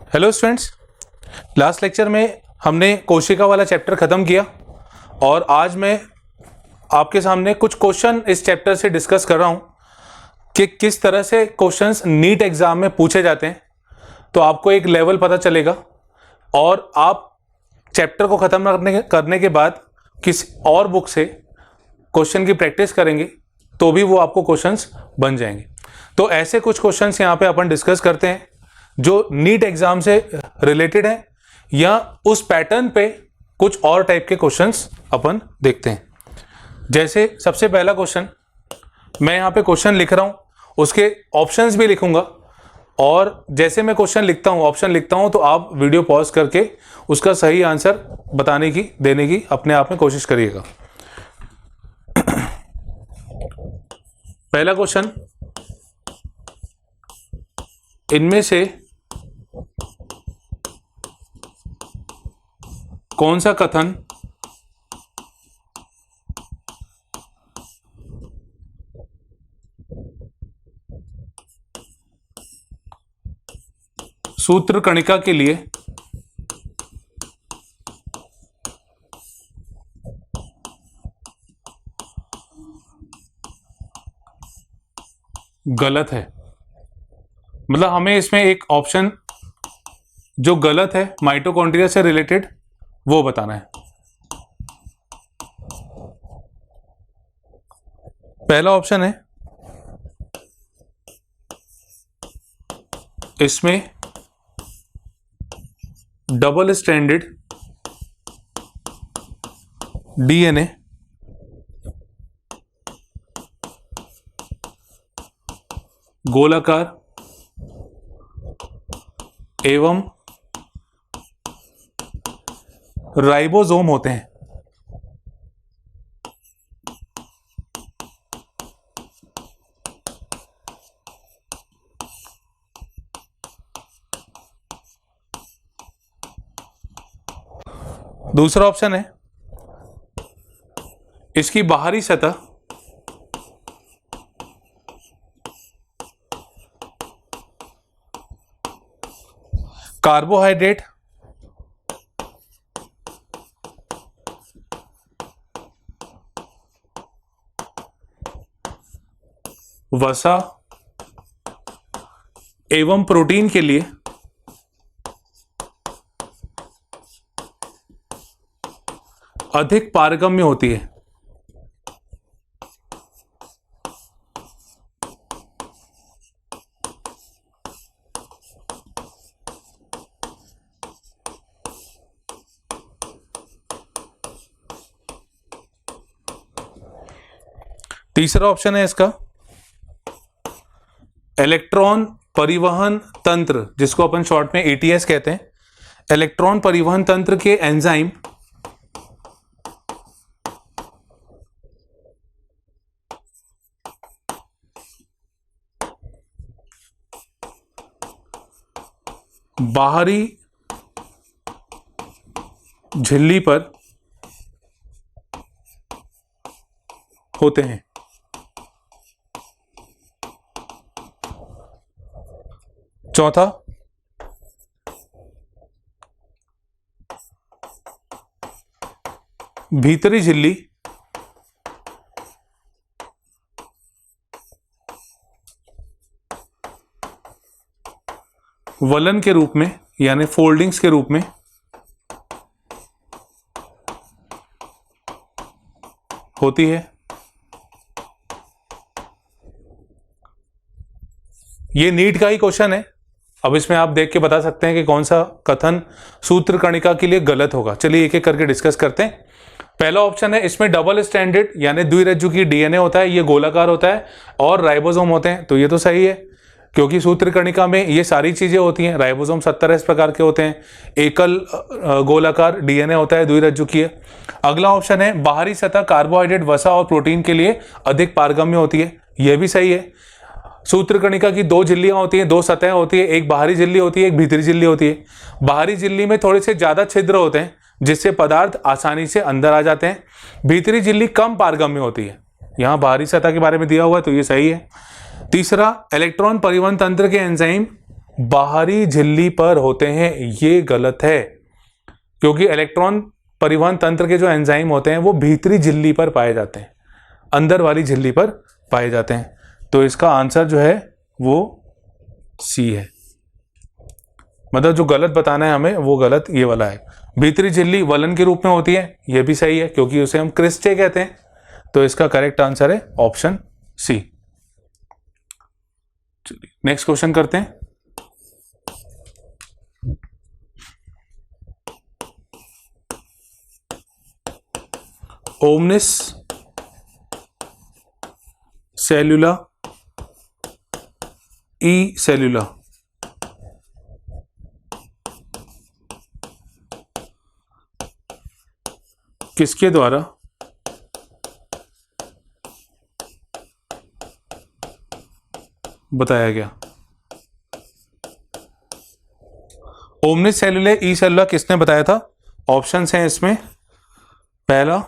Hello students, last lecture में हमने कोशिका वाला चैप्टर ख़त्म किया और आज मैं आपके सामने कुछ क्वेश्चन इस चैप्टर से डिस्कस कर रहा हूं कि किस तरह से क्वेश्चंस नीट एग्ज़ाम में पूछे जाते हैं। तो आपको एक लेवल पता चलेगा और आप चैप्टर को ख़त्म करने के बाद किसी और बुक से क्वेश्चन की प्रैक्टिस करेंगे तो भी वो आपको क्वेश्चंस बन जाएंगे। तो ऐसे कुछ क्वेश्चंस यहाँ पे अपन डिस्कस करते हैं जो नीट एग्जाम से रिलेटेड है या उस पैटर्न पे कुछ और टाइप के क्वेश्चंस अपन देखते हैं। जैसे सबसे पहला क्वेश्चन, मैं यहाँ पे क्वेश्चन लिख रहा हूँ, उसके ऑप्शंस भी लिखूंगा और जैसे मैं क्वेश्चन लिखता हूँ, ऑप्शन लिखता हूँ, तो आप वीडियो पॉज करके उसका सही आंसर देने की अपने आप में कोशिश करिएगा। पहला क्वेश्चन, इनमें से कौन सा कथन सूत्र कणिका के लिए गलत है? मतलब हमें इसमें एक ऑप्शन जो गलत है माइटोकॉन्ड्रिया से रिलेटेड वो बताना है। पहला ऑप्शन है, इसमें डबल स्ट्रैंडेड डीएनए गोलाकार एवं राइबोसोम होते हैं। दूसरा ऑप्शन है, इसकी बाहरी सतह कार्बोहाइड्रेट वसा एवं प्रोटीन के लिए अधिक पारगम्य होती है। तीसरा ऑप्शन है इसका इलेक्ट्रॉन परिवहन तंत्र, जिसको अपन शॉर्ट में एटीएस कहते हैं। इलेक्ट्रॉन परिवहन तंत्र के एंजाइम बाहरी झिल्ली पर होते हैं। चौथा, भीतरी झिल्ली वलन के रूप में यानी फोल्डिंग्स के रूप में होती है। ये नीट का ही क्वेश्चन है। अब इसमें आप देख के बता सकते हैं कि कौन सा कथन सूत्र कणिका के लिए गलत होगा। चलिए एक एक करके डिस्कस करते हैं। पहला ऑप्शन है, इसमें डबल स्ट्रैंडेड यानी द्विरज्जुकी डीएनए होता है, ये गोलाकार होता है और राइबोसोम होते हैं। तो ये तो सही है क्योंकि सूत्र कणिका में ये सारी चीजें होती हैं। राइबोसोम 70 इस प्रकार के होते हैं, एकल गोलाकार डीएनए होता है, द्विरज्जुकीय। अगला ऑप्शन है, बाहरी सतह कार्बोहाइड्रेट वसा और प्रोटीन के लिए अधिक पारगम्य होती है, यह भी सही है। सूत्र कणिका की दो झिल्लियां होती हैं, दो सतहें होती है, एक बाहरी झिल्ली होती है, एक भीतरी झिल्ली होती है। बाहरी झिल्ली में थोड़े से ज्यादा छिद्र होते हैं जिससे पदार्थ आसानी से अंदर आ जाते हैं। भीतरी झिल्ली कम पारगम्य होती है। यहाँ बाहरी सतह के बारे में दिया हुआ है तो ये सही है। तीसरा, इलेक्ट्रॉन परिवहन तंत्र के एंजाइम बाहरी झिल्ली पर होते हैं, ये गलत है, क्योंकि इलेक्ट्रॉन परिवहन तंत्र के जो एंजाइम होते हैं वो भीतरी झिल्ली पर पाए जाते हैं, अंदर वाली झिल्ली पर पाए जाते हैं। तो इसका आंसर जो है वो सी है, मतलब जो गलत बताना है हमें वो गलत ये वाला है। भीतरी झिल्ली वलन के रूप में होती है, ये भी सही है क्योंकि उसे हम क्रिस्टे कहते हैं। तो इसका करेक्ट आंसर है ऑप्शन सी। चलिए नेक्स्ट क्वेश्चन करते हैं। ओमनिस सेल्यूला ई सेल्यूला किसके द्वारा बताया गया? ओमनिस सेल्यूला ई सेल्यूला किसने बताया था? ऑप्शंस हैं इसमें, पहला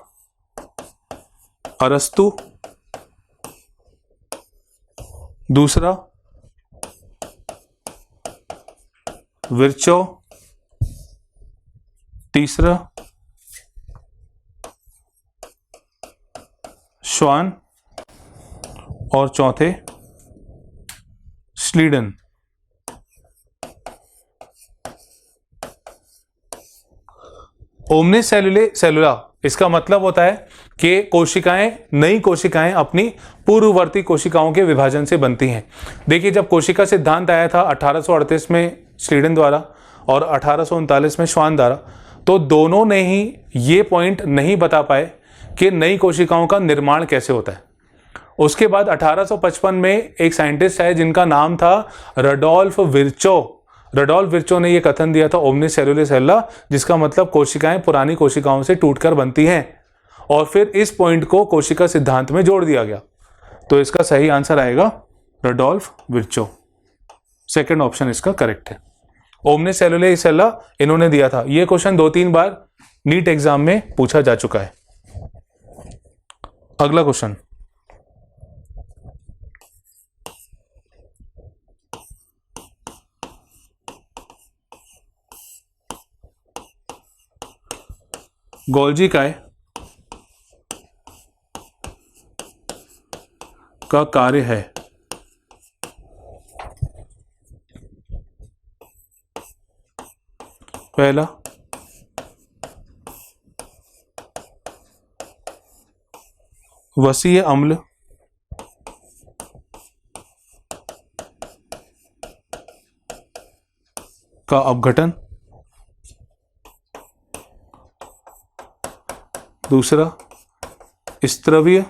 अरस्तु, दूसरा विर्चो, तीसरा श्वान और चौथे स्लीडन। ओमनिस सेल्यूला इसका मतलब होता है कि कोशिकाएं, नई कोशिकाएं अपनी पूर्ववर्ती कोशिकाओं के विभाजन से बनती हैं। देखिए, जब कोशिका सिद्धांत आया था 1838 में स्लीडन द्वारा और 1839 में श्वान द्वारा, तो दोनों ने ही ये पॉइंट नहीं बता पाए कि नई कोशिकाओं का निर्माण कैसे होता है। उसके बाद 1855 में एक साइंटिस्ट आए जिनका नाम था रडोल्फ विर्चो। रडोल्फ विर्चो ने यह कथन दिया था ओमनिस सेल्यूला, जिसका मतलब कोशिकाएं पुरानी कोशिकाओं से टूटकर बनती हैं, और फिर इस पॉइंट को कोशिका सिद्धांत में जोड़ दिया गया। तो इसका सही आंसर आएगा रडोल्फ विर्चो। सेकंड ऑप्शन इसका करेक्ट है। ओमनिस सेल्यूला इन्होंने दिया था। यह क्वेश्चन 2-3 बार नीट एग्जाम में पूछा जा चुका है। अगला क्वेश्चन, गोल्जी काय का कार्य है? पहला वसीय अम्ल, का अपघटन, दूसरा स्त्रवीय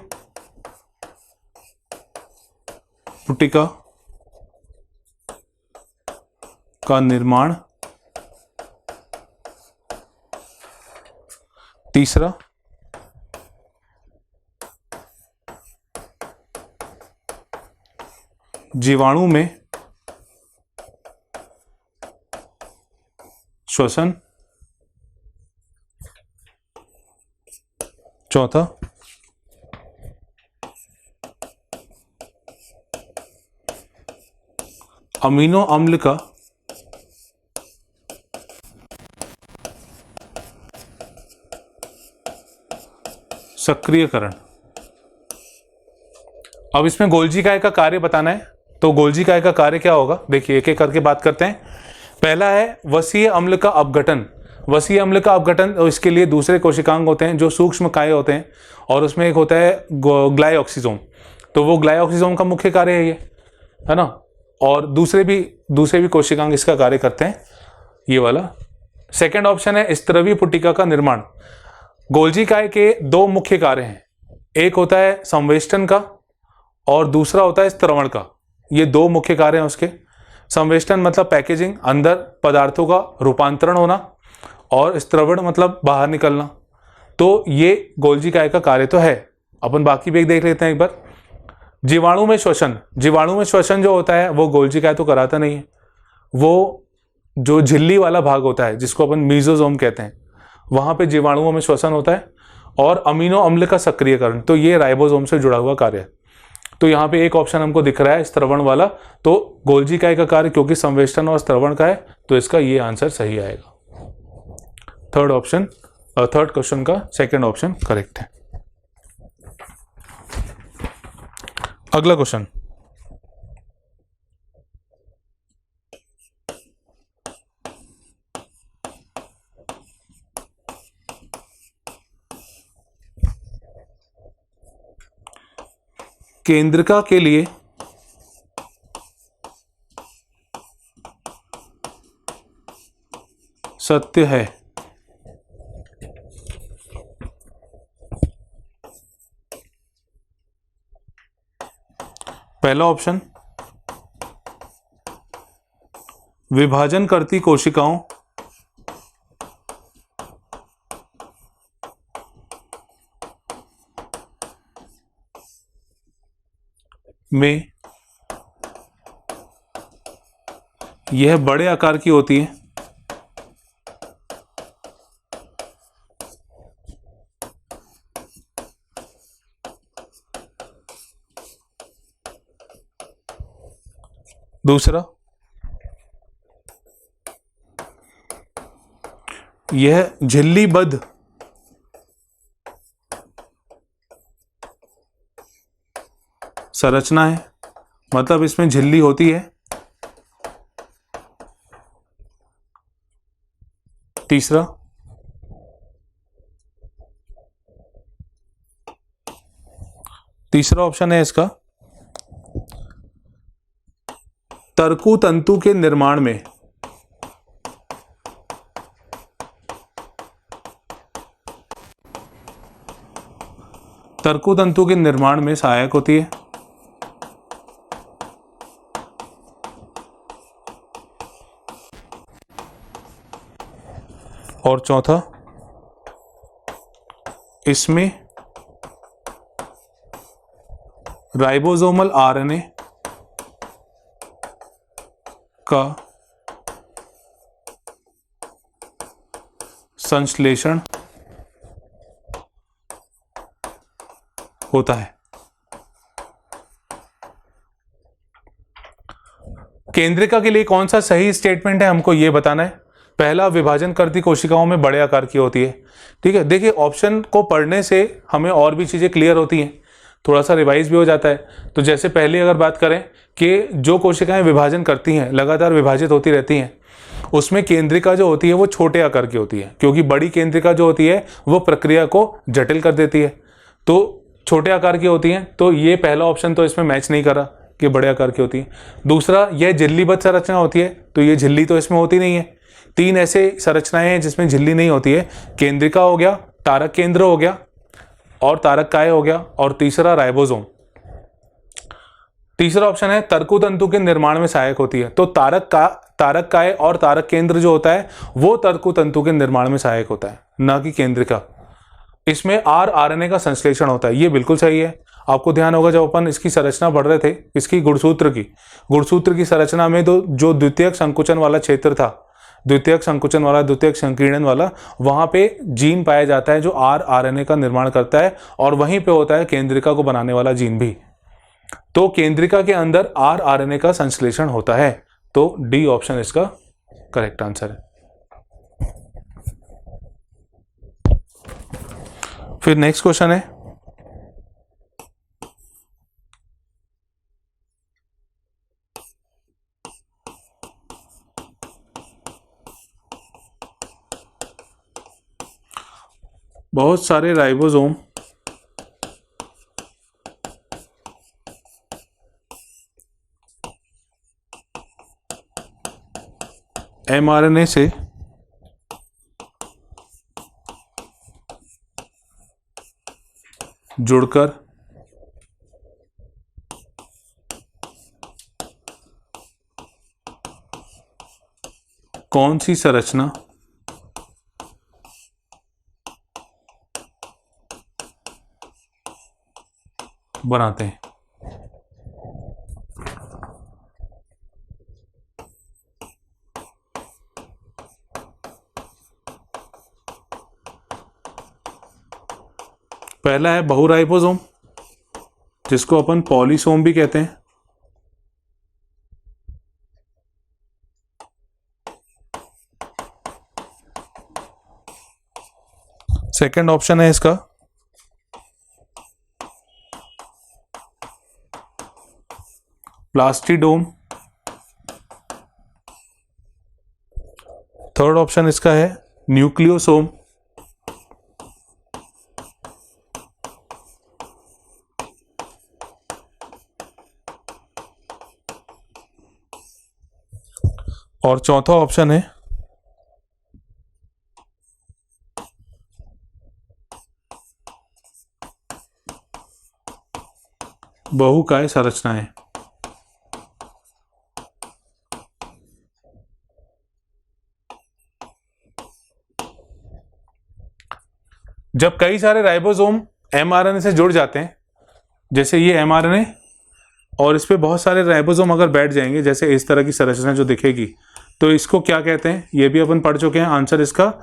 पुटिका का निर्माण, तीसरा जीवाणु में श्वसन, चौथा अमीनो अम्ल का सक्रियकरण। अब इसमें गोल्जी काय का कार्य बताना है, तो गोल्जी काय का कार्य क्या होगा? देखिए एक एक करके बात करते हैं। पहला है वसीय अम्ल का अपघटन। वसीय अम्ल का अपघटन, इसके लिए दूसरे कोशिकांग होते हैं जो सूक्ष्म काय होते हैं, और उसमें एक होता है ग्लाइऑक्सिसोम। तो वो ग्लाइऑक्सिसोम का मुख्य कार्य है ये, है ना। और दूसरे भी कोशिकांग इसका कार्य करते हैं, ये वाला। सेकंड ऑप्शन है स्त्रवी पुटिका का निर्माण। गोल्जी काय के 2 मुख्य कार्य हैं, एक होता है संवेष्टन का और दूसरा होता है स्त्रवण का। ये 2 मुख्य कार्य हैं उसके। संवेष्टन मतलब पैकेजिंग, अंदर पदार्थों का रूपांतरण होना, और स्त्रवण मतलब बाहर निकलना। तो ये गोल्जी काय का कार्य तो है। अपन बाकी भी देख लेते हैं एक बार। जीवाणु में श्वसन, जीवाणु में श्वसन जो होता है वो गोल्जी काय तो कराता नहीं है। वो जो झिल्ली वाला भाग होता है जिसको अपन मीजोजोम कहते हैं, वहां पे जीवाणुओं में श्वसन होता है। और अमीनो अम्ल का सक्रियकरण, तो ये राइबोसोम से जुड़ा हुआ कार्य है। तो यहाँ पे एक ऑप्शन हमको दिख रहा है स्त्रवण वाला, तो गोल्जी काय का कार्य क्योंकि संवेष्टन और स्त्रवण का है, तो इसका ये आंसर सही आएगा। थर्ड क्वेश्चन का सेकंड ऑप्शन करेक्ट है। अगला क्वेश्चन, केंद्रिका के लिए सत्य है पहला ऑप्शन, विभाजन करती कोशिकाओं में यह बड़े आकार की होती है। दूसरा, यह झिल्लीबद्ध संरचना है, मतलब इसमें झिल्ली होती है। तीसरा, तीसरा ऑप्शन है इसका, तर्कु तंतु के निर्माण में तर्कु तंतु के निर्माण में सहायक होती है। और चौथा, इसमें राइबोसोमल आरएनए का संश्लेषण होता है। केंद्रिका के लिए कौन सा सही स्टेटमेंट है हमको यह बताना है। पहला, विभाजन करती कोशिकाओं में बड़े आकार की होती है। ठीक है, देखिए ऑप्शन को पढ़ने से हमें और भी चीजें क्लियर होती हैं, थोड़ा सा रिवाइज भी हो जाता है। तो जैसे पहले अगर बात करें कि जो कोशिकाएं विभाजन करती हैं, लगातार विभाजित होती रहती हैं, उसमें केंद्रिका जो होती है वो छोटे आकार की होती है, क्योंकि बड़ी केंद्रिका जो होती है वो प्रक्रिया को जटिल कर देती है, तो छोटे आकार की होती हैं। तो ये पहला ऑप्शन तो इसमें मैच नहीं करा कि बड़े आकार की होती है। दूसरा, यह झिल्लीबद्ध संरचना होती है, तो ये झिल्ली तो इसमें होती नहीं है। तीन ऐसे संरचनाएं हैं जिसमें झिल्ली नहीं होती है, केंद्रिका हो गया, तारक केंद्र हो गया और तारक काय हो गया, और तीसरा राइबोसोम। तीसरा ऑप्शन है तर्कु तंतु के निर्माण में सहायक होती है, तो तारक काय और तारक केंद्र जो होता है वो तर्कु तंतु के निर्माण में सहायक होता है, ना कि केंद्रिका। इसमें आरएनए का संश्लेषण होता है, ये बिल्कुल सही है। आपको ध्यान होगा जब अपन इसकी संरचना पढ़ रहे थे, इसकी गुणसूत्र की संरचना में तो जो द्वितीयक संकुचन वाला क्षेत्र था, द्वितीयक संकुचन वाला, द्वितीयक संकीर्णन वाला, वहां पे जीन पाया जाता है जो आरएनए का निर्माण करता है, और वहीं पे होता है केंद्रिका को बनाने वाला जीन भी। तो केंद्रिका के अंदर आरएनए का संश्लेषण होता है, तो डी ऑप्शन इसका करेक्ट आंसर है। फिर नेक्स्ट क्वेश्चन है, बहुत सारे राइबोसोम एमआरएनए से जुड़कर कौन सी संरचना बनाते हैं। पहला है बहुराइबोसोम, जिसको अपन पॉलीसोम भी कहते हैं। सेकंड ऑप्शन है इसका प्लास्टिडोम। थर्ड ऑप्शन इसका है न्यूक्लियोसोम। और चौथा ऑप्शन है बहुकाय संरचनाएं। जब कई सारे राइबोसोम एमआरएनए से जुड़ जाते हैं, जैसे ये एमआरएनए और इस पे बहुत सारे राइबोसोम अगर बैठ जाएंगे, जैसे इस तरह की संरचना जो दिखेगी, तो इसको क्या कहते हैं, ये भी अपन पढ़ चुके हैं आंसर इसका।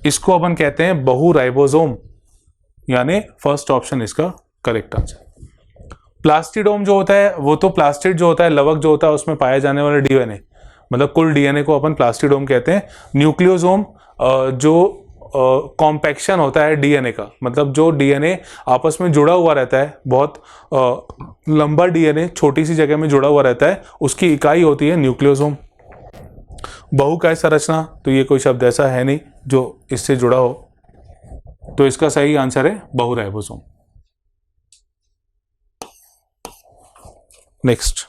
इसको अपन कहते हैं बहु राइबोसोम, यानी फर्स्ट ऑप्शन इसका करेक्ट आंसर। प्लास्टिडोम जो होता है वो तो प्लास्टिड जो होता है, लवक जो होता है, उसमें पाया जाने वाला डीएनए, मतलब कुल डीएनए को अपन प्लास्टिडोम कहते हैं। न्यूक्लियोसोम जो कॉम्पैक्शन होता है डीएनए का, मतलब जो डीएनए आपस में जुड़ा हुआ रहता है, बहुत लंबा डीएनए छोटी सी जगह में जुड़ा हुआ रहता है, उसकी इकाई होती है न्यूक्लियोसोम। बहुकाय संरचना, तो ये कोई शब्द ऐसा है नहीं जो इससे जुड़ा हो, तो इसका सही आंसर है बहुराइबोसोम। नेक्स्ट,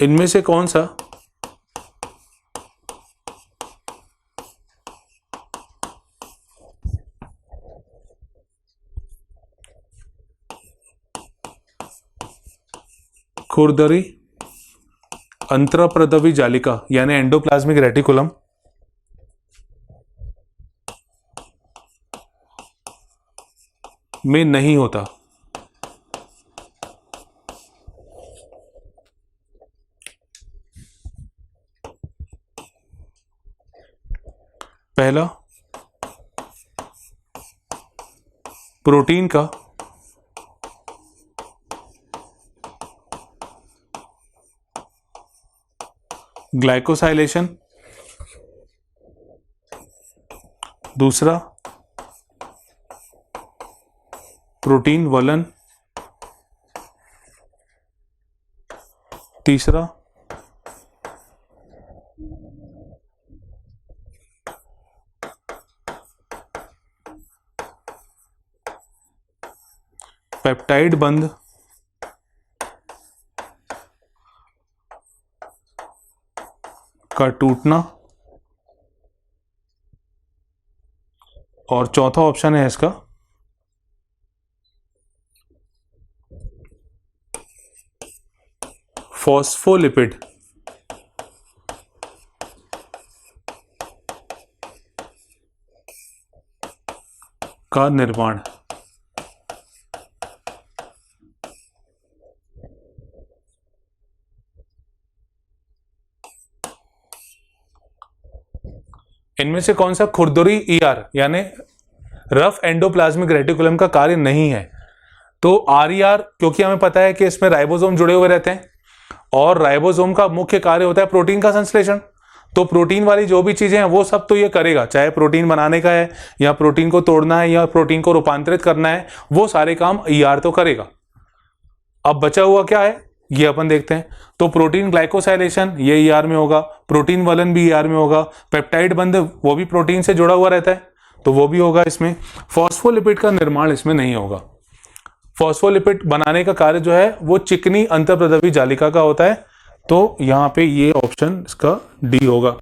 इनमें से कौन सा खुरदरी अंतःप्रदवी जालिका यानी एंडोप्लाज्मिक रेटिकुलम में नहीं होता? पहला, प्रोटीन का ग्लाइकोसाइलेशन, दूसरा प्रोटीन वलन, तीसरा पेप्टाइड बंध का टूटना, और चौथा ऑप्शन है इसका फॉस्फोलिपिड का निर्माण। इनमें से कौन सा खुरदरी ईआर यानी रफ एंडोप्लाज्मिक रेटिकुलम का कार्य नहीं है? तो आरईआर, क्योंकि हमें पता है कि इसमें राइबोसोम जुड़े हुए रहते हैं और राइबोसोम का मुख्य कार्य होता है प्रोटीन का संश्लेषण, तो प्रोटीन वाली जो भी चीजें हैं वो सब तो ये करेगा, चाहे प्रोटीन बनाने का है या प्रोटीन को तोड़ना है या प्रोटीन को रूपांतरित करना है, वो सारे काम ईआर तो करेगा। अब बचा हुआ क्या है ये अपन देखते हैं। तो प्रोटीन ग्लाइकोसाइलेशन ये ईआर में होगा, प्रोटीन वलन भी ईआर में होगा, पेप्टाइड बंध वो भी प्रोटीन से जुड़ा हुआ रहता है तो वो भी होगा इसमें। फॉस्फोलिपिड का निर्माण इसमें नहीं होगा। फॉस्फोलिपिड बनाने का कार्य जो है वो चिकनी अंतःप्रदवी जालिका का होता है, तो यहां पे ये ऑप्शन इसका डी होगा,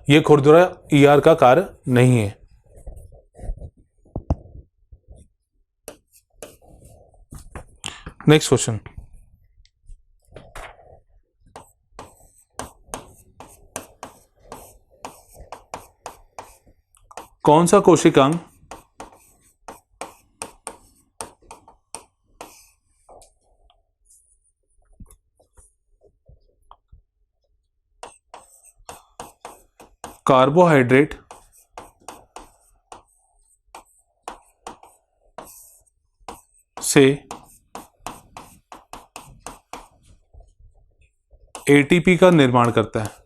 ये खुरदरा ईआर का कार्य नहीं है। नेक्स्ट क्वेश्चन, कौन सा कोशिकांग कार्बोहाइड्रेट से एटीपी का निर्माण करता है।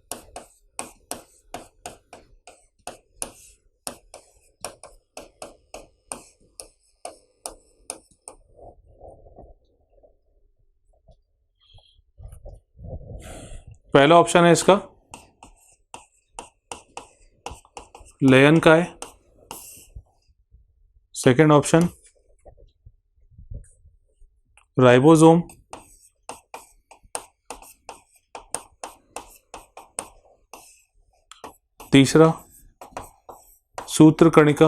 पहला ऑप्शन है इसका लयन का है। Second option ribosome. तीसरा सूत्रकणिका।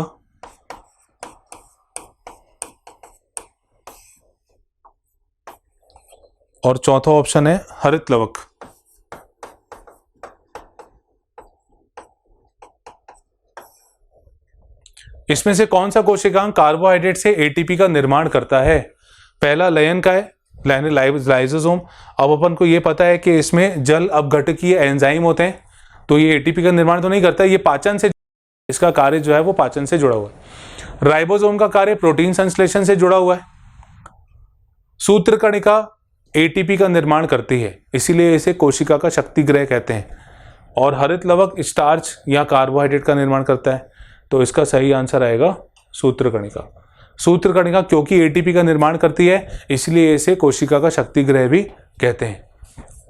और चौथा ऑप्शन है हरित लवक। इसमें से कौन सा कोशिकांग कार्बोहाइड्रेट से एटीपी का निर्माण करता है? पहला लयन का है, लाइसोसोम। अब अपन को ये पता है कि इसमें जल अपघटकीय एंजाइम होते हैं, तो ये एटीपी का निर्माण तो नहीं करता, ये पाचन से, इसका कार्य जो है वो पाचन से जुड़ा हुआ है। राइबोसोम का कार्य प्रोटीन संश्लेषण से जुड़ा हुआ है। सूत्रकणिका एटीपी का निर्माण करती है, इसीलिए इसे कोशिका का शक्तिगृह कहते हैं। और हरित लवक स्टार्च या कार्बोहाइड्रेट का निर्माण करता है, तो इसका सही आंसर आएगा सूत्रकणिका। सूत्रकणिका क्योंकि एटीपी का निर्माण करती है, इसलिए इसे कोशिका का शक्तिगृह भी कहते हैं।